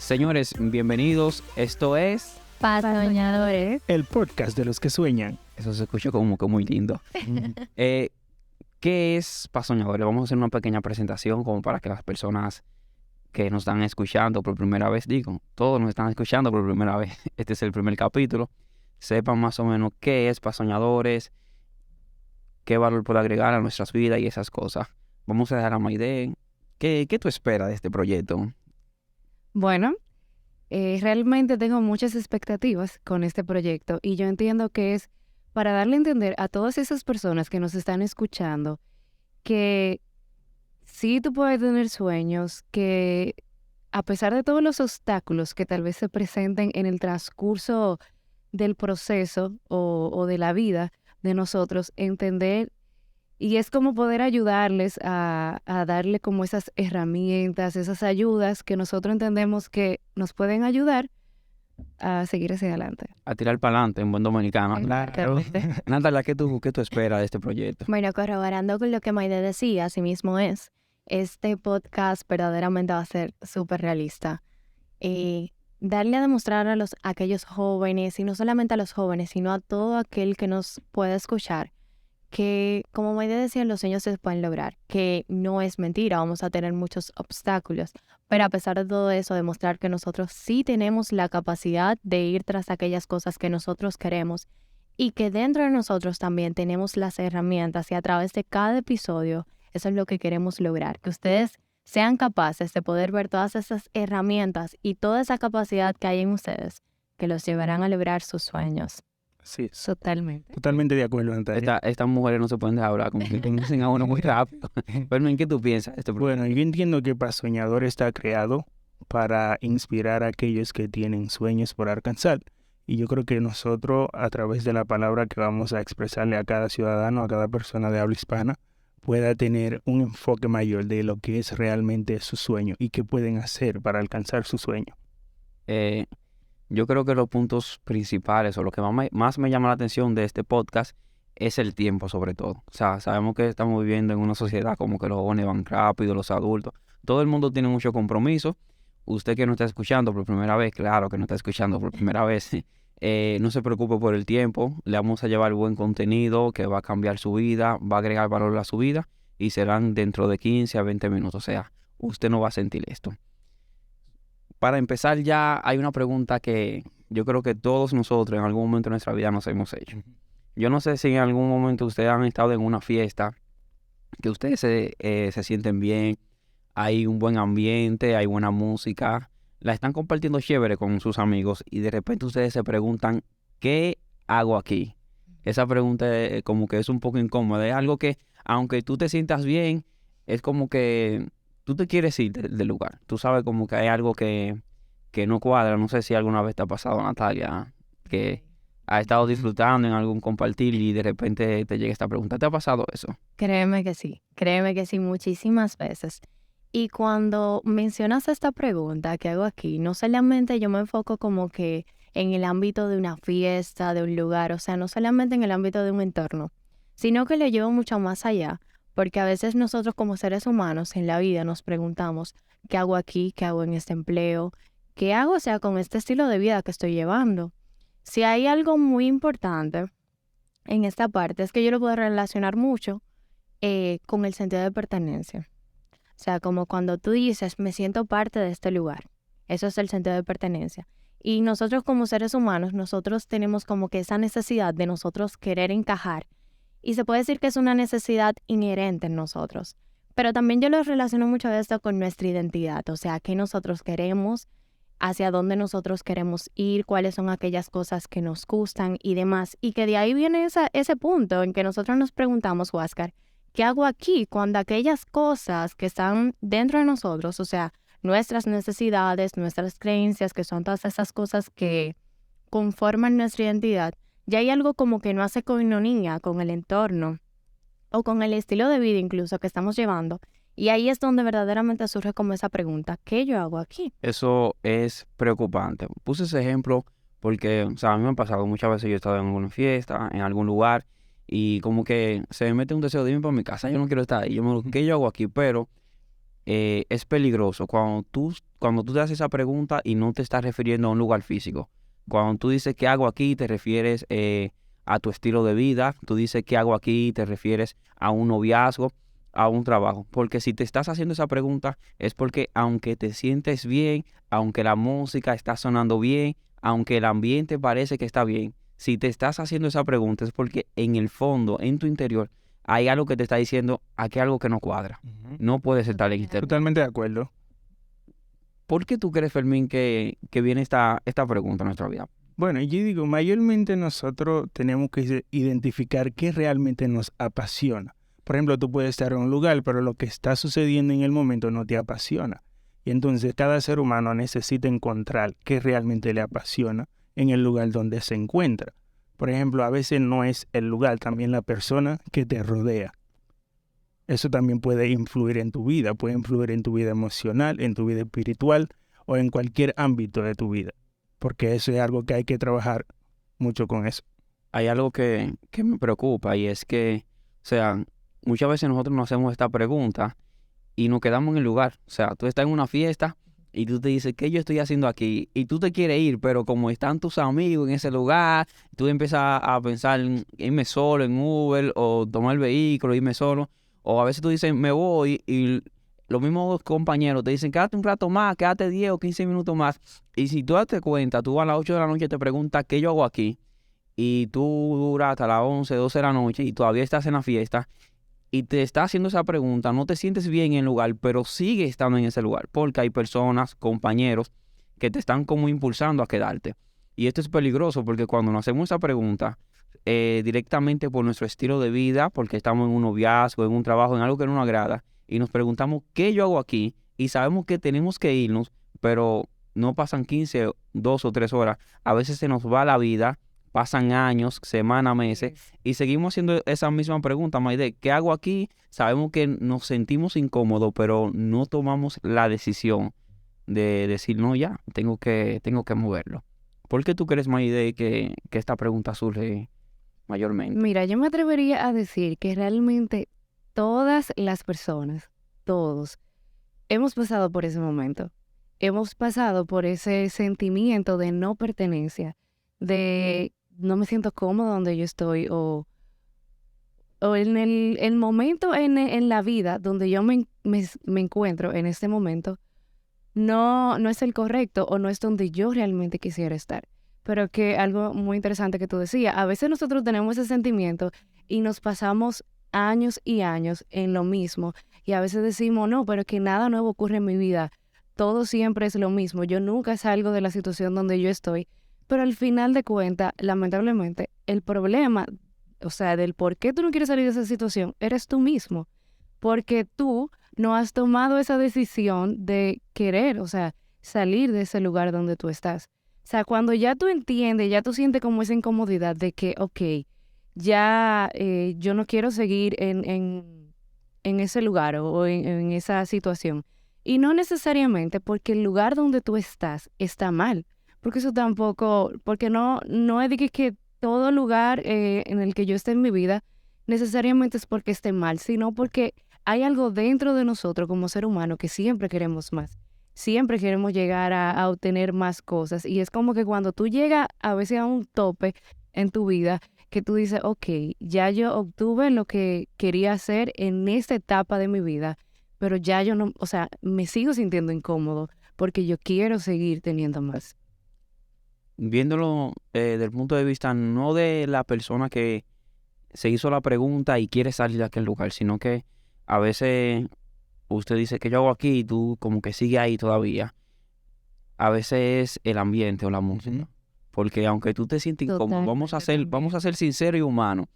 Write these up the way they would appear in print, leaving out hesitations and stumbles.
Señores, bienvenidos. Esto es Pasoñadores. El podcast de los que sueñan. Eso se escucha como que muy lindo. ¿Qué es Pasoñadores? Vamos a hacer una pequeña presentación como para que las personas que nos están escuchando por primera vez, todos nos están escuchando por primera vez, este es el primer capítulo, sepan más o menos qué es Pasoñadores, qué valor puede agregar a nuestras vidas y esas cosas. Vamos a dejar a Maide. ¿Qué tú esperas de este proyecto? Bueno, realmente tengo muchas expectativas con este proyecto y yo entiendo que es para darle a entender a todas esas personas que nos están escuchando que sí tú puedes tener sueños, que a pesar de todos los obstáculos que tal vez se presenten en el transcurso del proceso o de la vida de nosotros, entender y es como poder ayudarles a darle como esas herramientas, esas ayudas que nosotros entendemos que nos pueden ayudar a seguir hacia adelante. A tirar para adelante en buen dominicano. Claro. Natalia, ¿qué tú esperas de este proyecto? Bueno, corroborando con lo que Maide decía, así mismo es. Este podcast verdaderamente va a ser súper realista. Darle a demostrar a aquellos jóvenes, y no solamente a los jóvenes, sino a todo aquel que nos pueda escuchar, que, como Maide decía, los sueños se pueden lograr, que no es mentira, vamos a tener muchos obstáculos, pero a pesar de todo eso, demostrar que nosotros sí tenemos la capacidad de ir tras aquellas cosas que nosotros queremos y que dentro de nosotros también tenemos las herramientas y a través de cada episodio, eso es lo que queremos lograr, que ustedes sean capaces de poder ver todas esas herramientas y toda esa capacidad que hay en ustedes que los llevarán a lograr sus sueños. Sí, Totalmente. totalmente de acuerdo, Natalia. Estas mujeres no se pueden dejar hablar, como que conocen a uno muy rápido. Pero ¿en qué tú piensas de este proyecto? Bueno, yo entiendo que Pasoñador está creado para inspirar a aquellos que tienen sueños por alcanzar. Y yo creo que nosotros, a través de la palabra que vamos a expresarle a cada ciudadano, a cada persona de habla hispana, pueda tener un enfoque mayor de lo que es realmente su sueño y qué pueden hacer para alcanzar su sueño. Yo creo que los puntos principales o lo que más me llama la atención de este podcast es el tiempo, sobre todo. O sea, sabemos que estamos viviendo en una sociedad como que los jóvenes van rápido, los adultos. Todo el mundo tiene mucho compromiso. Usted que no está escuchando por primera vez, claro que no está escuchando por primera vez, no se preocupe por el tiempo. Le vamos a llevar buen contenido que va a cambiar su vida, va a agregar valor a su vida y serán dentro de 15 a 20 minutos. O sea, usted no va a sentir esto. Para empezar ya hay una pregunta que yo creo que todos nosotros en algún momento de nuestra vida nos hemos hecho. Yo no sé si en algún momento ustedes han estado en una fiesta, que ustedes se sienten bien, hay un buen ambiente, hay buena música, la están compartiendo chévere con sus amigos y de repente ustedes se preguntan, ¿qué hago aquí? Esa pregunta como que es un poco incómoda, es algo que aunque tú te sientas bien, es como que tú te quieres ir del lugar. Tú sabes como que hay algo que no cuadra. No sé si alguna vez te ha pasado, Natalia, que has estado disfrutando en algún compartir y de repente te llega esta pregunta. ¿Te ha pasado eso? Créeme que sí, muchísimas veces. Y cuando mencionas esta pregunta que hago aquí, no solamente yo me enfoco como que en el ámbito de una fiesta, de un lugar, o sea, no solamente en el ámbito de un entorno, sino que lo llevo mucho más allá. Porque a veces nosotros como seres humanos en la vida nos preguntamos, ¿qué hago aquí? ¿Qué hago en este empleo? ¿Qué hago, o sea, con este estilo de vida que estoy llevando? Si hay algo muy importante en esta parte es que yo lo puedo relacionar mucho con el sentido de pertenencia. O sea, como cuando tú dices, me siento parte de este lugar. Eso es el sentido de pertenencia. Y nosotros como seres humanos, nosotros tenemos como que esa necesidad de nosotros querer encajar. Y se puede decir que es una necesidad inherente en nosotros. Pero también yo lo relaciono mucho de esto con nuestra identidad. O sea, qué nosotros queremos, hacia dónde nosotros queremos ir, cuáles son aquellas cosas que nos gustan y demás. Y que de ahí viene ese punto en que nosotros nos preguntamos, Huáscar, ¿qué hago aquí cuando aquellas cosas que están dentro de nosotros, o sea, nuestras necesidades, nuestras creencias, que son todas esas cosas que conforman nuestra identidad, ya hay algo como que no hace coinonía con el entorno o con el estilo de vida incluso que estamos llevando? Y ahí es donde verdaderamente surge como esa pregunta, ¿qué yo hago aquí? Eso es preocupante. Puse ese ejemplo porque, o sea, a mí me ha pasado muchas veces, yo he estado en alguna fiesta, en algún lugar, y como que se me mete un deseo de irme para mi casa, yo no quiero estar ahí, ¿qué yo hago aquí? Pero es peligroso cuando tú te haces esa pregunta y no te estás refiriendo a un lugar físico. Cuando tú dices ¿qué hago aquí? Te refieres a tu estilo de vida. Tú dices ¿qué hago aquí? Te refieres a un noviazgo, a un trabajo. Porque si te estás haciendo esa pregunta es porque aunque te sientes bien, aunque la música está sonando bien, aunque el ambiente parece que está bien, si te estás haciendo esa pregunta es porque en el fondo, en tu interior, hay algo que te está diciendo aquí hay algo que no cuadra. No puedes estar en este. Totalmente de acuerdo. ¿Por qué tú crees, Fermín, que viene esta pregunta a nuestra vida? Bueno, yo digo, mayormente nosotros tenemos que identificar qué realmente nos apasiona. Por ejemplo, tú puedes estar en un lugar, pero lo que está sucediendo en el momento no te apasiona. Y entonces cada ser humano necesita encontrar qué realmente le apasiona en el lugar donde se encuentra. Por ejemplo, a veces no es el lugar, también la persona que te rodea. Eso también puede influir en tu vida, puede influir en tu vida emocional, en tu vida espiritual o en cualquier ámbito de tu vida. Porque eso es algo que hay que trabajar mucho con eso. Hay algo que me preocupa y es que, o sea, muchas veces nosotros nos hacemos esta pregunta y nos quedamos en el lugar. O sea, tú estás en una fiesta y tú te dices, ¿qué yo estoy haciendo aquí? Y tú te quieres ir, pero como están tus amigos en ese lugar, tú empiezas a pensar en irme solo en Uber o tomar el vehículo, irme solo. O a veces tú dices, me voy y los mismos compañeros te dicen, quédate un rato más, quédate 10 o 15 minutos más. Y si tú das cuenta, tú a las 8 de la noche te preguntas, ¿qué yo hago aquí? Y tú duras hasta las 11, 12 de la noche y todavía estás en la fiesta y te está haciendo esa pregunta, no te sientes bien en el lugar, pero sigue estando en ese lugar, porque hay personas, compañeros, que te están como impulsando a quedarte. Y esto es peligroso porque cuando nos hacemos esa pregunta, directamente por nuestro estilo de vida, porque estamos en un noviazgo, en un trabajo, en algo que no nos agrada, y nos preguntamos, ¿qué yo hago aquí? Y sabemos que tenemos que irnos, pero no pasan 15, 2 o 3 horas. A veces se nos va la vida, pasan años, semanas, meses, y seguimos haciendo esa misma pregunta, Maide, ¿qué hago aquí? Sabemos que nos sentimos incómodos, pero no tomamos la decisión de decir, no, ya, tengo que moverlo. ¿Por qué tú crees, Maide, que esta pregunta surge mayormente? Mira, yo me atrevería a decir que realmente todas las personas, todos, hemos pasado por ese momento. Hemos pasado por ese sentimiento de no pertenencia, de no me siento cómodo donde yo estoy o en el momento en la vida donde yo me encuentro en este momento, no es el correcto o no es donde yo realmente quisiera estar. Pero que algo muy interesante que tú decías, a veces nosotros tenemos ese sentimiento y nos pasamos años y años en lo mismo y a veces decimos, no, pero es que nada nuevo ocurre en mi vida, todo siempre es lo mismo, yo nunca salgo de la situación donde yo estoy, pero al final de cuentas, lamentablemente, el problema, o sea, del por qué tú no quieres salir de esa situación, eres tú mismo, porque tú no has tomado esa decisión de querer, o sea, salir de ese lugar donde tú estás. O sea, cuando ya tú entiendes, ya tú sientes como esa incomodidad de que, ok, ya yo no quiero seguir en ese lugar o en esa situación. Y no necesariamente porque el lugar donde tú estás está mal, porque eso tampoco, porque no es de que todo lugar en el que yo esté en mi vida necesariamente es porque esté mal, sino porque hay algo dentro de nosotros como ser humano que siempre queremos más. Siempre queremos llegar a obtener más cosas. Y es como que cuando tú llegas a veces a un tope en tu vida, que tú dices, ok, ya yo obtuve lo que quería hacer en esta etapa de mi vida, pero ya yo no, o sea, me sigo sintiendo incómodo porque yo quiero seguir teniendo más. Viéndolo del punto de vista no de la persona que se hizo la pregunta y quiere salir de aquel lugar, sino que a veces usted dice que yo hago aquí y tú como que sigue ahí todavía. A veces es el ambiente o la música. Porque aunque tú te sientes incómodo, vamos a ser sinceros y humanos.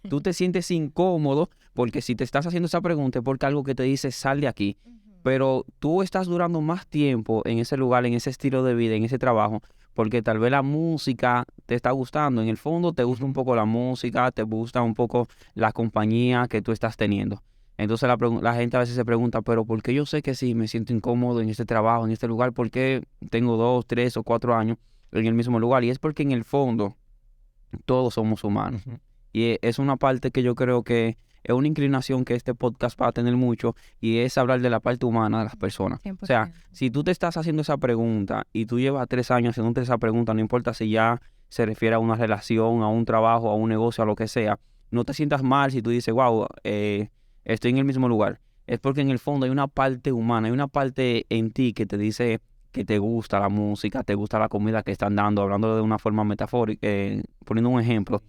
Tú te sientes incómodo porque si te estás haciendo esa pregunta es porque algo que te dice sal de aquí. Pero tú estás durando más tiempo en ese lugar, en ese estilo de vida, en ese trabajo, porque tal vez la música te está gustando. En el fondo te gusta un poco la música, te gusta un poco la compañía que tú estás teniendo. Entonces la gente a veces se pregunta, pero ¿por qué yo sé que sí me siento incómodo en este trabajo, en este lugar? ¿Por qué tengo 2, 3 o 4 años en el mismo lugar? Y es porque en el fondo todos somos humanos. Y es una parte que yo creo que es una inclinación que este podcast va a tener mucho y es hablar de la parte humana de las personas. 100%. O sea, si tú te estás haciendo esa pregunta y tú llevas 3 años haciéndote esa pregunta, no importa si ya se refiere a una relación, a un trabajo, a un negocio, a lo que sea, no te sientas mal si tú dices, wow, estoy en el mismo lugar. Es porque en el fondo hay una parte humana, hay una parte en ti que te dice que te gusta la música, te gusta la comida que están dando, hablando de una forma metafórica, poniendo un ejemplo.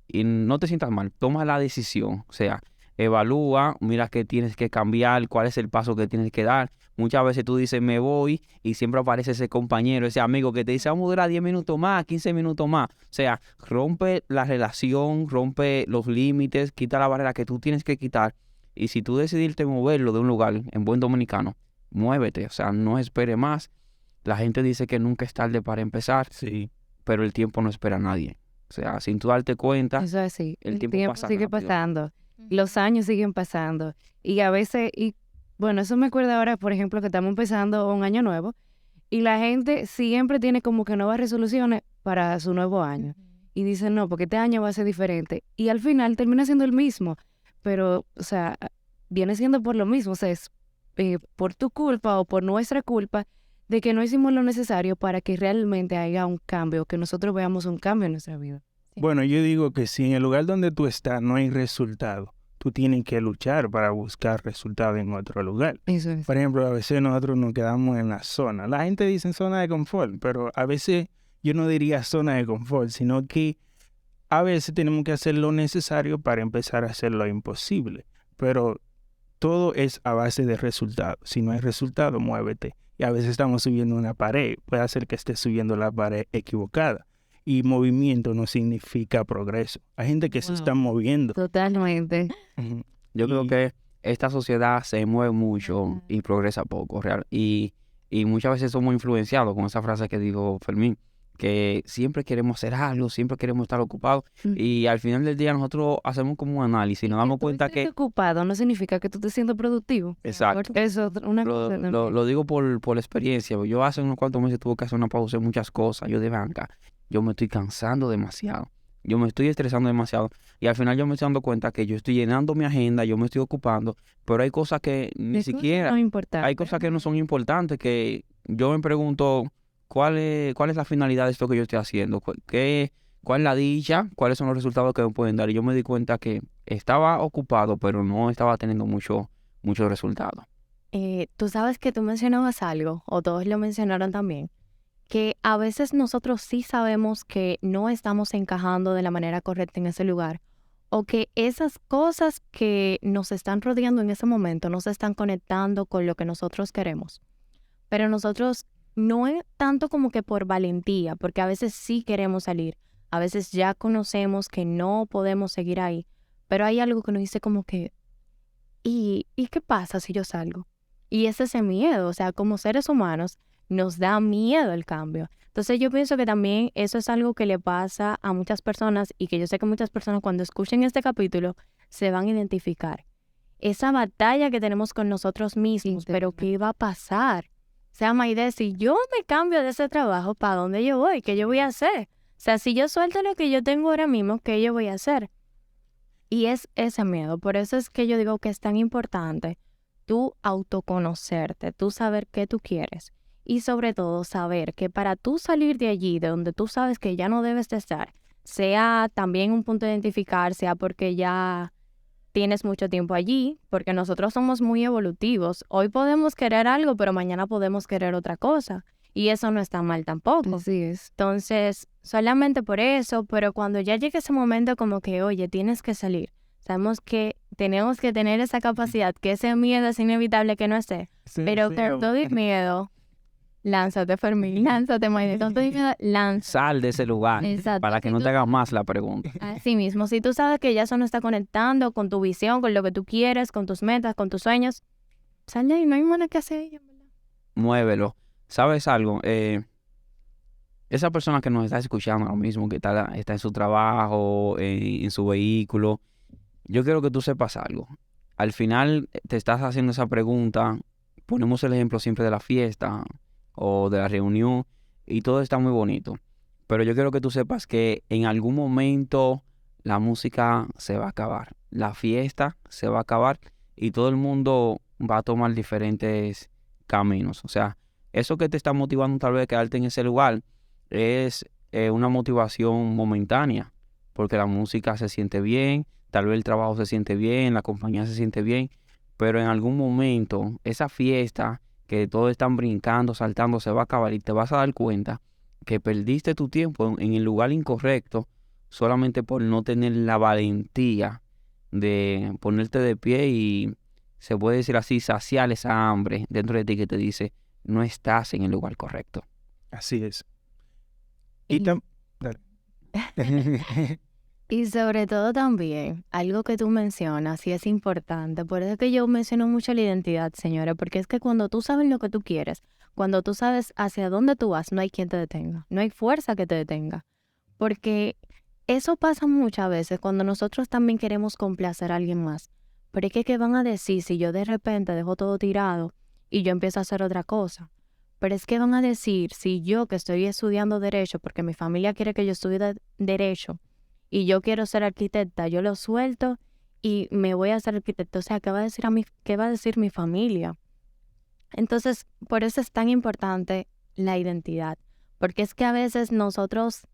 Y no te sientas mal, toma la decisión, o sea, evalúa, mira qué tienes que cambiar, cuál es el paso que tienes que dar. Muchas veces tú dices, me voy, y siempre aparece ese compañero, ese amigo que te dice, vamos a durar 10 minutos más, 15 minutos más. O sea, rompe la relación, rompe los límites, quita la barrera que tú tienes que quitar. Y si tú decidiste moverlo de un lugar, en buen dominicano, muévete, o sea, no espere más. La gente dice que nunca es tarde para empezar, Sí. pero el tiempo no espera a nadie. O sea, sin tú darte cuenta, Eso es así. el El tiempo tiempo pasa sigue rápido. pasando. Los años siguen pasando. Y a veces, bueno, eso me acuerda ahora, por ejemplo, que estamos empezando un año nuevo y la gente siempre tiene como que nuevas resoluciones para su nuevo año. Y dicen, no, porque este año va a ser diferente. Y al final termina siendo el mismo. Pero, o sea, viene siendo por lo mismo. O sea, es por tu culpa o por nuestra culpa de que no hicimos lo necesario para que realmente haya un cambio, que nosotros veamos un cambio en nuestra vida. Sí. Bueno, yo digo que si en el lugar donde tú estás no hay resultado, tú tienes que luchar para buscar resultado en otro lugar. Eso es. Por ejemplo, a veces nosotros nos quedamos en la zona. La gente dice zona de confort, pero a veces yo no diría zona de confort, sino que a veces tenemos que hacer lo necesario para empezar a hacer lo imposible. Pero todo es a base de resultados. Si no hay resultado, muévete. Y a veces estamos subiendo una pared. Puede ser que estés subiendo la pared equivocada. Y movimiento no significa progreso. Hay gente que se Wow. está moviendo. Totalmente. Ujú. Yo creo Y- que esta sociedad se mueve mucho Ujú. y progresa poco, real. Y muchas veces somos influenciados con esa frase que dijo Fermín, que siempre queremos hacer algo, siempre queremos estar ocupados. Ujú. Y al final del día nosotros hacemos como un análisis y nos damos cuenta estés que... ocupado no significa que tú estés siendo productivo. Exacto. Eso es una Lo, cosa lo, también. lo digo por experiencia. Yo hace unos cuantos meses tuve que hacer una pausa en muchas cosas. Yo dije, acá, yo me estoy cansando demasiado. Yo me estoy estresando demasiado. Y al final yo me estoy dando cuenta que yo estoy llenando mi agenda, yo me estoy ocupando, pero hay cosas que ni Las cosas siquiera, no importan. hay cosas que no son importantes, que yo me pregunto, cuál es la finalidad de esto que yo estoy haciendo? ¿Cuál es la dicha? ¿Cuáles son los resultados que me pueden dar? Y yo me di cuenta que estaba ocupado, pero no estaba teniendo mucho resultado. Tú sabes que tú mencionabas algo, o todos lo mencionaron también, que a veces nosotros sí sabemos que no estamos encajando de la manera correcta en ese lugar, o que esas cosas que nos están rodeando en ese momento no se están conectando con lo que nosotros queremos. Pero nosotros no es tanto como que por valentía, porque a veces sí queremos salir, a veces ya conocemos que no podemos seguir ahí, pero hay algo que nos dice como que, ¿y qué pasa si yo salgo? Y es ese miedo, o sea, como seres humanos nos da miedo el cambio. Entonces yo pienso que también eso es algo que le pasa a muchas personas y que yo sé que muchas personas cuando escuchen este capítulo se van a identificar. Esa batalla que tenemos con nosotros mismos, pero ¿qué va a pasar? O sea, Maide, si yo me cambio de ese trabajo, ¿para dónde yo voy? ¿Qué yo voy a hacer? O sea, si yo suelto lo que yo tengo ahora mismo, ¿qué yo voy a hacer? Y es ese miedo. Por eso es que yo digo que es tan importante tú autoconocerte, tú saber qué tú quieres. Y sobre todo saber que para tú salir de allí, de donde tú sabes que ya no debes de estar, sea también un punto de identificar, sea porque ya tienes mucho tiempo allí, porque nosotros somos muy evolutivos. Hoy podemos querer algo, pero mañana podemos querer otra cosa. Y eso no está mal tampoco. Así es. Entonces, solamente por eso, pero cuando ya llegue ese momento como que, oye, tienes que salir. Sabemos que tenemos que tener esa capacidad, que ese miedo es inevitable que no esté. Pero con todo y miedo, lánzate, Fermín, lánzate, Maide. Con todo y miedo, lánzate. Sal de ese lugar Exacto. para que Si no tú- te hagas más la pregunta. Así mismo, si tú sabes que ya eso no está conectando con tu visión, con lo que tú quieres, con tus metas, con tus sueños, sal de ahí, no hay nada que hacer. En verdad. Muévelo. ¿Sabes algo? Esa persona que nos está escuchando ahora mismo, que está en su trabajo, en su vehículo, yo quiero que tú sepas algo. Al final te estás haciendo esa pregunta, ponemos el ejemplo siempre de la fiesta o de la reunión y todo está muy bonito. Pero yo quiero que tú sepas que en algún momento la música se va a acabar, la fiesta se va a acabar y todo el mundo va a tomar diferentes caminos. O sea, eso que te está motivando tal vez a quedarte en ese lugar es una motivación momentánea, porque la música se siente bien, tal vez el trabajo se siente bien, la compañía se siente bien, pero en algún momento esa fiesta que todos están brincando, saltando, se va a acabar y te vas a dar cuenta que perdiste tu tiempo en el lugar incorrecto solamente por no tener la valentía de ponerte de pie y, se puede decir así, saciar esa hambre dentro de ti que te dice, no estás en el lugar correcto. Así es. Y- Dale. Y sobre todo también, algo que tú mencionas y es importante, por eso es que yo menciono mucho la identidad, señora, porque es que cuando tú sabes lo que tú quieres, cuando tú sabes hacia dónde tú vas, no hay quien te detenga, no hay fuerza que te detenga, porque eso pasa muchas veces cuando nosotros también queremos complacer a alguien más, pero es que ¿qué van a decir si yo de repente dejo todo tirado y yo empiezo a hacer otra cosa? Pero es que van a decir si yo que estoy estudiando derecho, porque mi familia quiere que yo estudie derecho, y yo quiero ser arquitecta, yo lo suelto y me voy a ser arquitecta. O sea, ¿qué va a decir qué va a decir mi familia? Entonces, por eso es tan importante la identidad, porque es que a veces nosotros,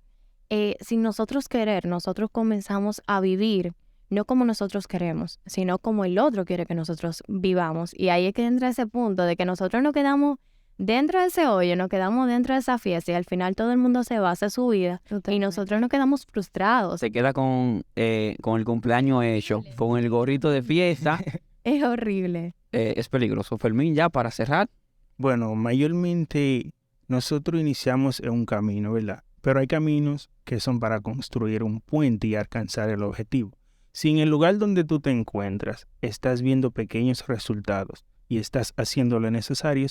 sin nosotros querer, nosotros comenzamos a vivir no como nosotros queremos, sino como el otro quiere que nosotros vivamos. Y ahí es que entra ese punto de que nosotros nos quedamos dentro de ese hoyo, nos quedamos dentro de esa fiesta y al final todo el mundo se va a hacer su vida y nosotros nos quedamos frustrados. Se queda con el cumpleaños hecho, con el gorrito de fiesta. Es horrible. Es peligroso. Fermín, ya para cerrar. Bueno, mayormente nosotros iniciamos en un camino, ¿verdad? Pero hay caminos que son para construir un puente y alcanzar el objetivo. Si en el lugar donde tú te encuentras estás viendo pequeños resultados y estás haciendo lo necesario,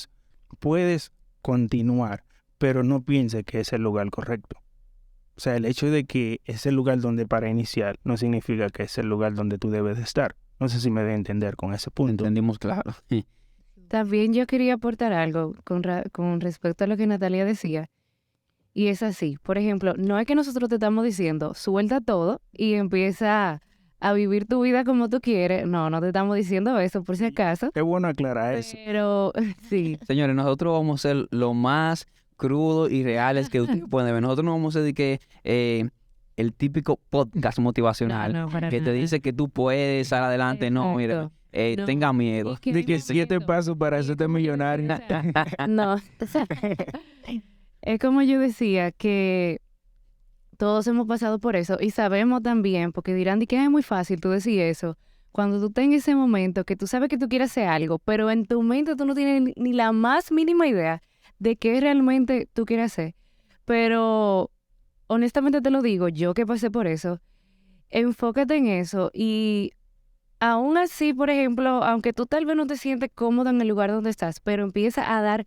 puedes continuar, pero no pienses que es el lugar correcto. O sea, el hecho de que es el lugar donde para iniciar no significa que es el lugar donde tú debes de estar. No sé si me de entender con ese punto. Entendimos claro. También yo quería aportar algo con respecto a lo que Natalia decía. Y es así. Por ejemplo, no es que nosotros te estamos diciendo, suelta todo y empieza a vivir tu vida como tú quieres. No, no te estamos diciendo eso, por si acaso. Es bueno aclarar eso. Pero sí, Señores, nosotros vamos a ser lo más crudo y reales que ustedes pueden ver. Nosotros no vamos a decir que el típico podcast motivacional no, para que te nada. dice que tú puedes salir adelante. No, mira, Exacto. No, tenga miedo. es que De que hay 7 momentos- pasos para hacerte millonario. No. Es como yo decía, que todos hemos pasado por eso y sabemos también, porque dirán de que es muy fácil tú decir eso, cuando tú tengas ese momento que tú sabes que tú quieres hacer algo, pero en tu mente tú no tienes ni la más mínima idea de qué realmente tú quieres hacer. Pero honestamente te lo digo, yo que pasé por eso, enfócate en eso y aún así, por ejemplo, aunque tú tal vez no te sientes cómodo en el lugar donde estás, pero empieza a dar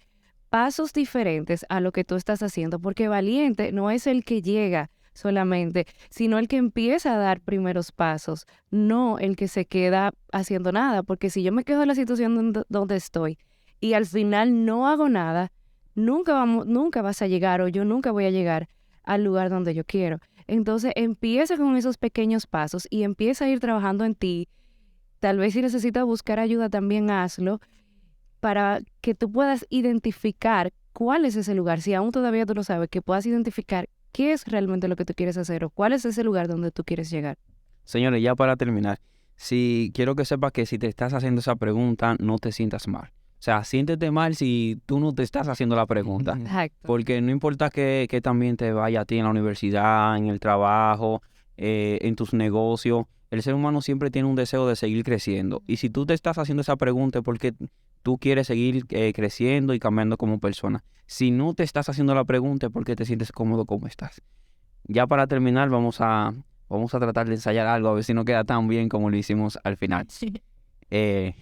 pasos diferentes a lo que tú estás haciendo, porque valiente no es el que llega solamente, sino el que empieza a dar primeros pasos, no el que se queda haciendo nada, porque si yo me quedo en la situación donde estoy y al final no hago nada, nunca vas a llegar o yo nunca voy a llegar al lugar donde yo quiero. Entonces empieza con esos pequeños pasos y empieza a ir trabajando en ti. Tal vez si necesitas buscar ayuda también hazlo para que tú puedas identificar cuál es ese lugar. Si aún todavía tú no sabes, que puedas identificar qué es realmente lo que tú quieres hacer o cuál es ese lugar donde tú quieres llegar. Señores, ya para terminar, quiero que sepas que si te estás haciendo esa pregunta, no te sientas mal. O sea, siéntete mal si tú no te estás haciendo la pregunta. Exacto. Porque no importa que también te vaya a ti en la universidad, en el trabajo, en tus negocios, el ser humano siempre tiene un deseo de seguir creciendo. Y si tú te estás haciendo esa pregunta es porque tú quieres seguir creciendo y cambiando como persona. Si no te estás haciendo la pregunta es porque te sientes cómodo como estás. Ya para terminar, vamos a tratar de ensayar algo, a ver si no queda tan bien como lo hicimos al final. Eh,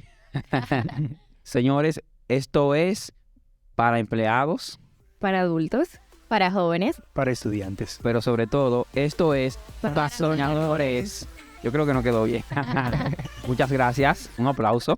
Señores, esto es para empleados, Para adultos, Para jóvenes, Para estudiantes. pero sobre todo, esto es para soñadores. Yo creo que no quedó bien. Muchas gracias. Un aplauso.